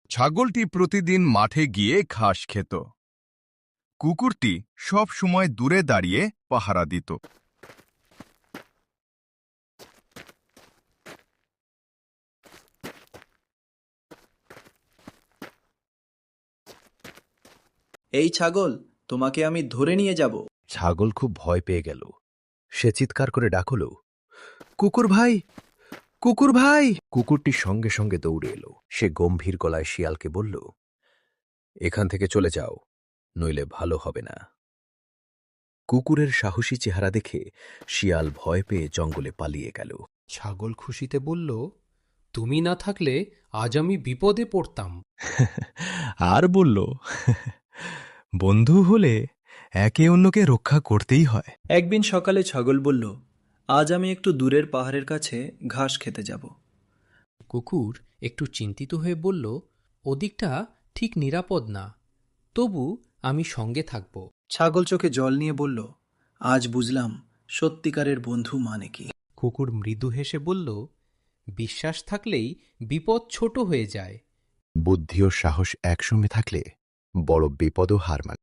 ছাগলটি প্রতিদিন মাঠে গিয়ে ঘাস খেত। কুকুরটি সব সময় দূরে দাঁড়িয়ে পাহারা দিত। এই ছাগল, তোমাকে আমি ধরে নিয়ে যাব। ছাগল খুব ভয় পেয়ে গেল। সে চিৎকার করে ডাকল, কুকুর ভাই, কুকুর ভাই! কুকুরটি সঙ্গে সঙ্গে দৌড়ে এলো। সে গম্ভীর গলায় শিয়ালকে বলল, এখান থেকে চলে যাও, নইলে ভালো হবে না। কুকুরের সাহসী চেহারা দেখে শিয়াল ভয় পেয়ে জঙ্গলে পালিয়ে গেল। ছাগল খুশিতে বলল, তুমি না থাকলে আজ আমি বিপদে পড়তাম। আর বলল, বন্ধু হলে একে অন্যকে রক্ষা করতেই হয়। একদিন সকালে ছাগল বলল, আজ আমি একটু দূরের পাহাড়ের কাছে ঘাস খেতে যাব। কুকুর একটু চিন্তিত হয়ে বলল, ওদিকটা ঠিক নিরাপদ না, তবু আমি সঙ্গে থাকব। ছাগল চোখে জল নিয়ে বলল, আজ বুঝলাম সত্যিকারের বন্ধু মানে কি। কুকুর মৃদু হেসে বলল, বিশ্বাস থাকলেই বিপদ ছোট হয়ে যায়। বুদ্ধি ও সাহস একসঙ্গে থাকলে বড় বিপদও হার মানে।